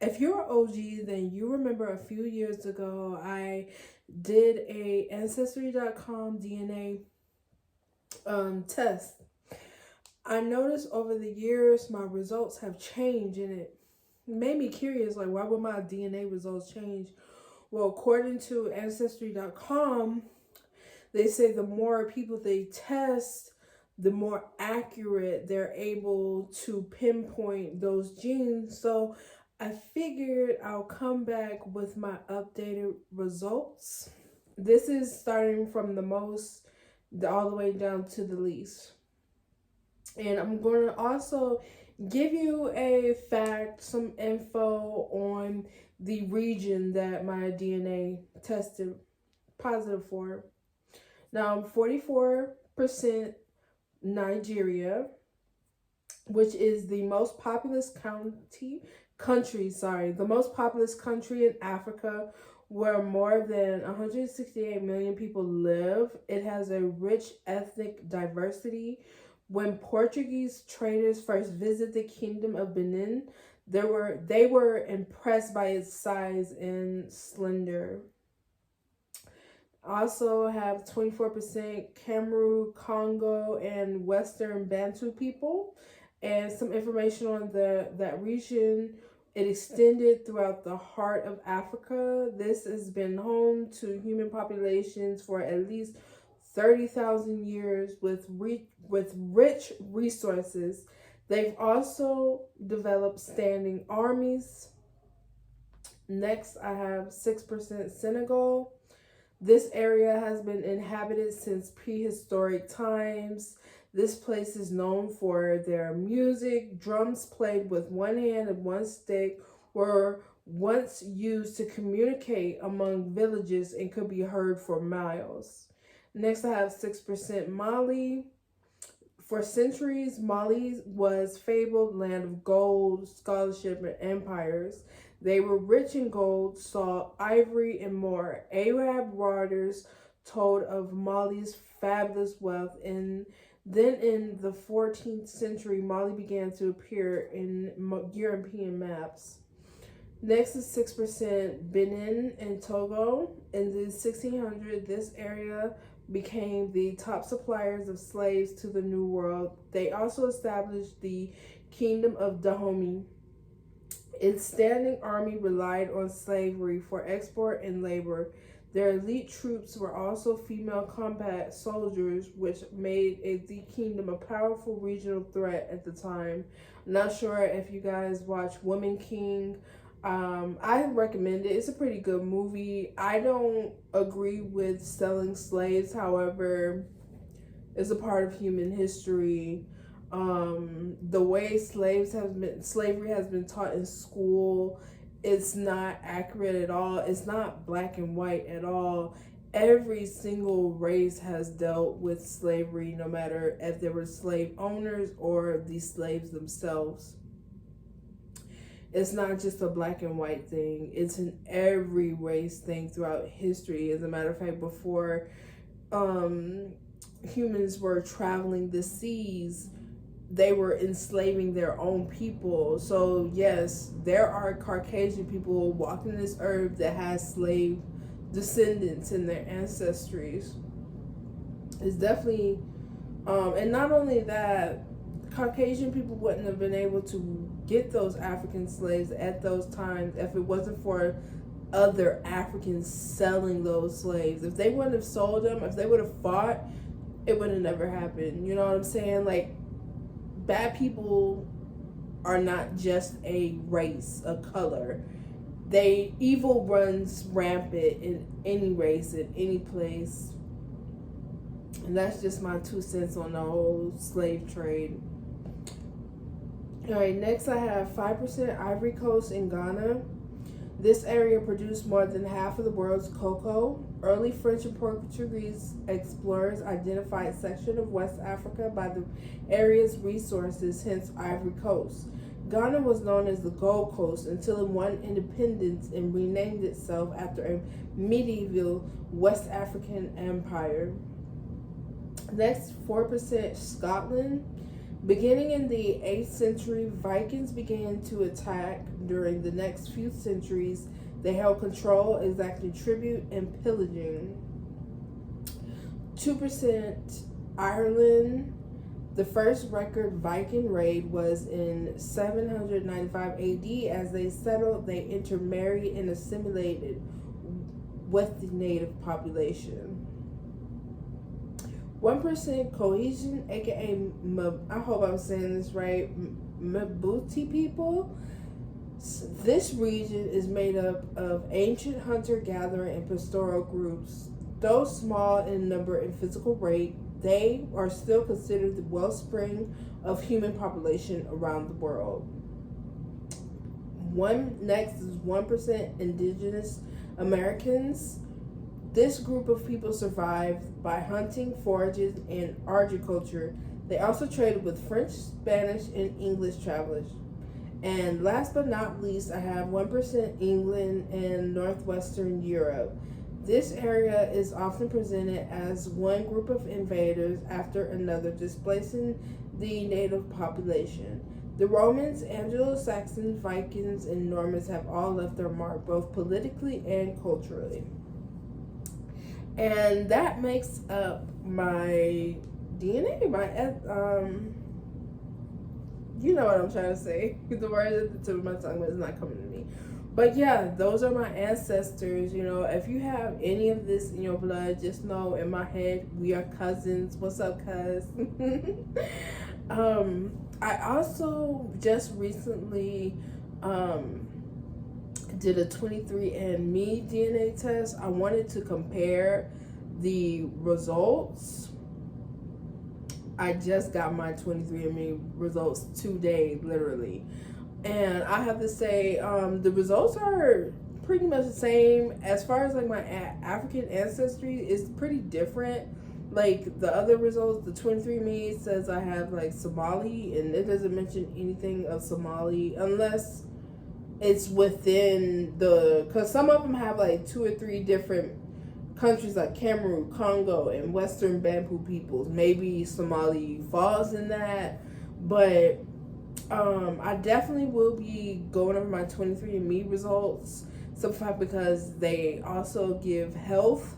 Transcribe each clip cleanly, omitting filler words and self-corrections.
If you're an OG, then you remember a few years ago I did a Ancestry.com DNA test. I noticed over the years my results have changed, and it made me curious, like, why would my DNA results change? Well, according to Ancestry.com, they say the more people they test, the more accurate they're able to pinpoint those genes. So I figured I'll come back with my updated results. This is starting from the most all the way down to the least. And I'm going to also give you a fact, some info on the region that my DNA tested positive for. Now, I'm 44% Nigeria, which is the most populous the most populous country in Africa, where more than 168 million people live. It has a rich ethnic diversity. When Portuguese traders first visited the Kingdom of Benin, they were impressed by its size and slender. Also have 24% Cameroon, Congo, and Western Bantu people. And some information on that region. It extended throughout the heart of Africa. This has been home to human populations for at least 30,000 years with rich resources. They've also developed standing armies. Next, I have 6% Senegal. This area has been inhabited since prehistoric times. This place is known for their music. Drums played with one hand and one stick were once used to communicate among villages and could be heard for miles. Next, I have 6% Mali. For centuries, Mali was fabled land of gold, scholarship, and empires. They were rich in gold, salt, ivory, and more. Arab writers told of Mali's fabulous wealth, and then in the 14th century, Mali began to appear in European maps. Next is 6% Benin and Togo. In the 1600s, this area became the top suppliers of slaves to the New World. They also established the Kingdom of Dahomey. Its standing army relied on slavery for export and labor. Their elite troops were also female combat soldiers, which made the kingdom a powerful regional threat at the time. I'm not sure if you guys watch Woman King. I recommend it. It's a pretty good movie. I don't agree with selling slaves, however, it's a part of human history. The way slavery has been taught in school, it's not accurate at all. It's not black and white at all. Every single race has dealt with slavery, no matter if they were slave owners or the slaves themselves. It's not just a black and white thing. It's an every race thing throughout history. As a matter of fact, before humans were traveling the seas, they were enslaving their own people. So yes, there are Caucasian people walking this earth that has slave descendants in their ancestries. It's definitely and not only that, Caucasian people wouldn't have been able to get those African slaves at those times if it wasn't for other Africans selling those slaves. If they wouldn't have sold them, if they would have fought, it would have never happened. You know what I'm saying? Like, bad people are not just a race, a color. Evil runs rampant in any race, in any place. And that's just my 2 cents on the whole slave trade. All right, next I have 5% Ivory Coast in Ghana. This area produced more than half of the world's cocoa. Early French and Portuguese explorers identified a section of West Africa by the area's resources, hence Ivory Coast. Ghana was known as the Gold Coast until it won independence and renamed itself after a medieval West African empire. Next, 4% Scotland. Beginning in the 8th century, Vikings began to attack. During the next few centuries, they held control, exacting tribute and pillaging. 2% Ireland. The first record Viking raid was in 795 AD. As they settled, they intermarried and assimilated with the native population. 1% Cohesion, aka I hope I'm saying this right, Mabuti people. This region is made up of ancient hunter-gatherer and pastoral groups. Though small in number and physical rate, they are still considered the wellspring of human population around the world. Next is 1% Indigenous Americans. This group of people survived by hunting, foraging, and agriculture. They also traded with French, Spanish, and English travelers. And last but not least, I have 1% England and Northwestern Europe. This area is often presented as one group of invaders after another, displacing the native population. The Romans, Anglo-Saxons, Vikings, and Normans have all left their mark, both politically and culturally. And that makes up my DNA, you know what I'm trying to say. The word at the tip of my tongue, but it's not coming to me. But yeah, those are my ancestors. You know, if you have any of this in your blood, just know in my head, we are cousins. What's up, cuz? I also just recently did a 23andMe DNA test. I wanted to compare the results. I just got my 23andMe results today, literally. And I have to say, the results are pretty much the same. As far as like my African ancestry is pretty different. Like the other results, the 23andMe says I have like Somali, and it doesn't mention anything of Somali unless it's within because some of them have like 2 or 3 different countries like Cameroon, Congo, and Western Bantu peoples. Maybe Somali falls in that, but I definitely will be going over my 23andMe results, because they also give health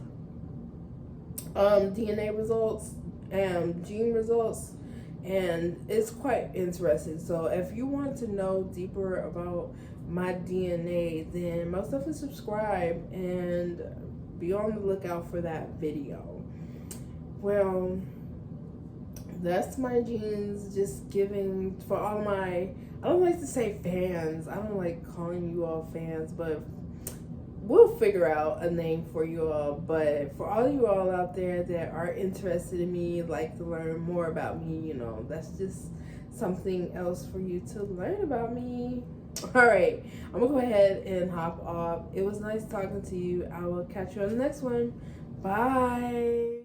DNA results and gene results, and it's quite interesting. So if you want to know deeper about my DNA, then most definitely subscribe and be on the lookout for that video. Well, that's my genes, just giving for all my, I don't like to say fans, I don't like calling you all fans, but we'll figure out a name for you all. But for all you all out there that are interested in me, like to learn more about me, you know, that's just something else for you to learn about me. All right, I'm gonna go ahead and hop off. It was nice talking to you. I will catch you on the next one. Bye.